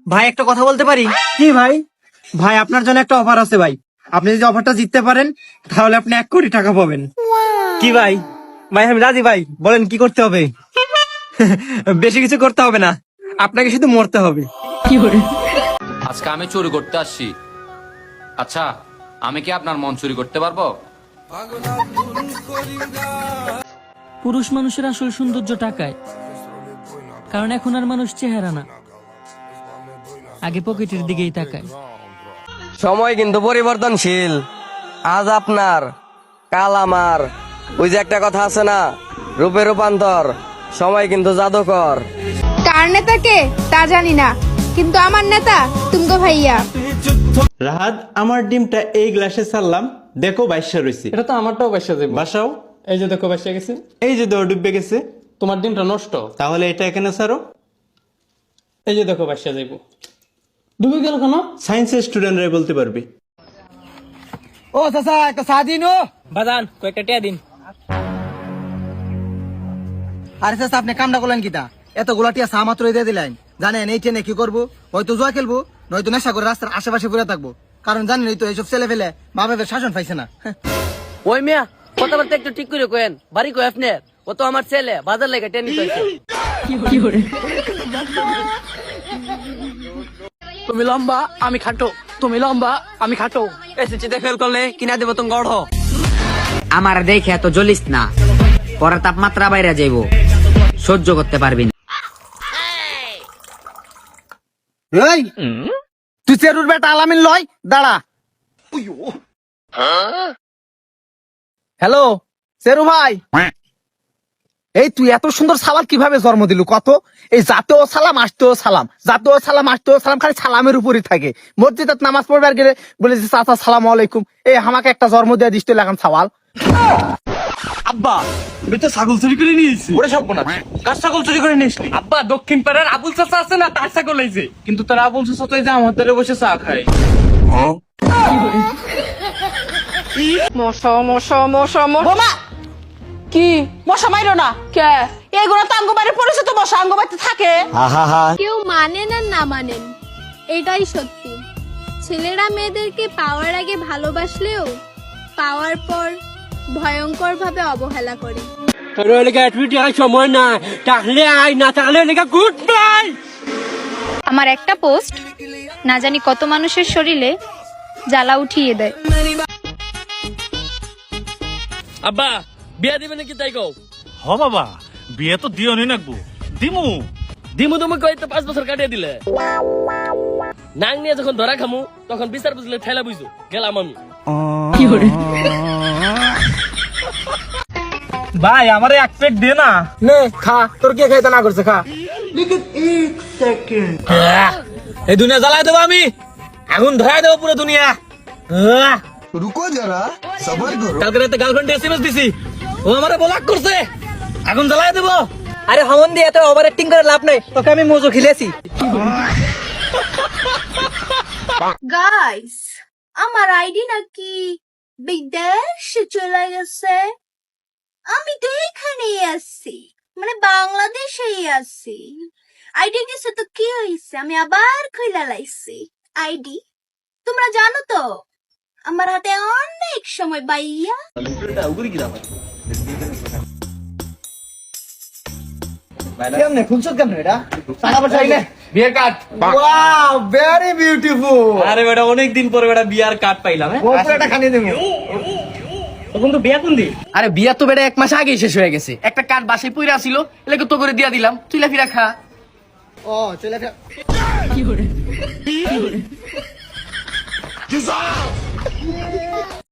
ভাই একটা কথা বলতে পারি? কি ভাই? ভাই আপনার জন্য একটা অফার আছে ভাই। আপনি যদি অফারটা জিততে পারেন তাহলে আপনি 1 কোটি টাকা পাবেন। কি ভাই? ভাই আমি রাজি ভাই, বলেন কি করতে হবে? বেশি কিছু করতে হবে না, আপনাকে শুধু মরতে হবে। আজকে আমি চুরি করতে আসছি। আচ্ছা, আমি কি আপনার মন চুরি করতে পারবো? পুরুষ মানুষের আসল সৌন্দর্য টাকায়, কারণ এখন আর মানুষ চেহারা না, আগে পকেটের দিকেই তাকায়। সময় কিন্তু পরিবর্তনশীল। আজ আপনার, কাল আমার। ওই যে একটা কথা আছে না, রূপে রূপান্তর। সময় কিন্তু জাদুকর। কার নেতা কে তা জানি না, কিন্তু আমার নেতা তুমগো ভাইয়া। রাহাত, আমার ডিমটা এই গ্লাসে ছাড়লাম, দেখো বাইশা রয়েছে। এটা তো আমারটাও বাসা যাবে। বাসাও এই যে দেখো বাসা গেছে। এই যে দেওয়া ডুববে গেছে। তোমার ডিমটা নষ্ট। তাহলে এটা এখানে ছাড়ো। এই যে দেখো বাসা যাইব। ডুবে গেল কেন? সায়েন্সের স্টুডেন্টরাই বলতে পারবে। ও চাচা একটা চা দিন। বাজান কয়েকটা টিয়া দিন। আরে চাচা আপনি কামটা করলেন কিটা? এতগুলা টিয়া চা মাত্র দিয়ে দিলেন। জানেন এই ট্রেনে কি করবো? হয়তো জুয়া খেলবো, নয়তো নেশা করে রাস্তার আশেপাশে ঘুরে থাকবো। কারণ জানেন এই তো এইসব ছেলে ফেলে বাপের শাসন পাইছে না। ওই মিয়া, কথাবার্তা একটু ঠিক করে কেন। বাড়ি কই আপনার? ও তো আমার ছেলে, বাজার লেগে টেনে নিতে। তুমি লম্বা আমি খাটো, তুমি লম্বা আমি খাটো। এসেছিতে ফেল করলে কিনা দেবো তুমি গড়। আমার দেখে এত জ্বলিস না, পরে তাপমাত্রা বাইরে যাইব, সহ্য করতে পারবি না। এই তুই চেরুর বেটা আলামিন লয়, দাঁড়া। হ্যালো চেরু ভাই, এই তুই এত সুন্দর সালাম কিভাবে জন্ম দিলু কত? এই জাতেও সালাম আসতেও সালাম, জাতেও সালাম আসতেও সালাম, খালি সালামের উপরই থাকে। মসজিদত নামাজ পড়বার গেলে বলে যে চাচা সালাম আলাইকুম, এই আমাকে একটা জন্ম দিয়ে দিস তো লাগান সওয়াল। আব্বা, আমি তো ছাগল চুরি করে নিয়েছি। ওরে সব না, কার ছাগল চুরি করে নিয়েছিলি? আব্বা, দক্ষিণ পাড়ার আবুল চাচা আছে না, তার ছাগল হয়েছে। কিন্তু তার আবুল চাচা তো এই যে আমার ধারে বসে চা খায়। মশা মশা মশা মশা। কি মশা মাইরো না কে? এগুলো তো আঙ্গবাড়ির পরিচিত মশা, আঙ্গবাড়িতে থাকে। কেউ মানেন আর না মানেন, এটাই সত্যি। ছেলেরা মেয়েদেরকে পাওয়ার আগে ভালোবাসলেও পাওয়ার পর ভয়ঙ্কর ভাবে অবহেলা করে। সময় না থাকলে আয়, না থাকলে গুড বাই। আমার একটা পোস্ট না জানি কত মানুষের শরীরে জ্বালা উঠিয়ে দেয়। আব্বা বিয়া দিবে নাকি তাই কও? হ বাবা, বিয়ে তো দিও নি নাকবো। দিমু দিমু তুমি কই তো 5 বছর কাটিয়ে দিলে। নাং নিয়ে যখন ধরা খামু তখন বিচার বুঝলে ঠেলা বুঝো গেলাম আমি। ভাই আমারে এক প্লেট দে না। নে খা, তোর কে খাইতে না করছে, খা। এই দুনিয়া জ্বালাই দেবো আমি, আগুন ধরাই দেবো পুরো দুনিয়া। रुको जरा, सबर करो। কালকে রাতে গার্লফ্রেন্ড এসএমএস দিছি, ও আমারে ব্লক করছে, আগুন জ্বালাই দেবো। আরে হমন দিয়ে এত ওভার অ্যাক্টিং করে লাভ নাই, তোকে আমি মজো খিলেছি। গাইস, আমার আইডি নাকি বিদেশে চলে গেছে। আমি তো এখানেই আছি, মানে বাংলাদেশেই আছি। আইডি গেছে তো কি হয়েছে, আমি আবার খুইলা লাইছি আইডি। তোমরা জানো তো আমার হাতে অনেক সময় বাইয়া। কেমনে খুলছো কেমনে এটা? টাকা পয়সা আইলে বিয়ের কার্ড। Wow, very beautiful. আরে বেটা, অনেকদিন পরে বেটা বিয়ার কার্ড পাইলাম। এটা খানি দেবো। তখন তো বিয়া কোন দিন? আরে বিয়া তো বেটা 1 মাস আগেই শেষ হয়ে গেছে। একটা কার্ড বাসায় পইরা ছিল, এলাকে তো করে দিয়া দিলাম, তুই লাফিরা খা। ও চলে কি করে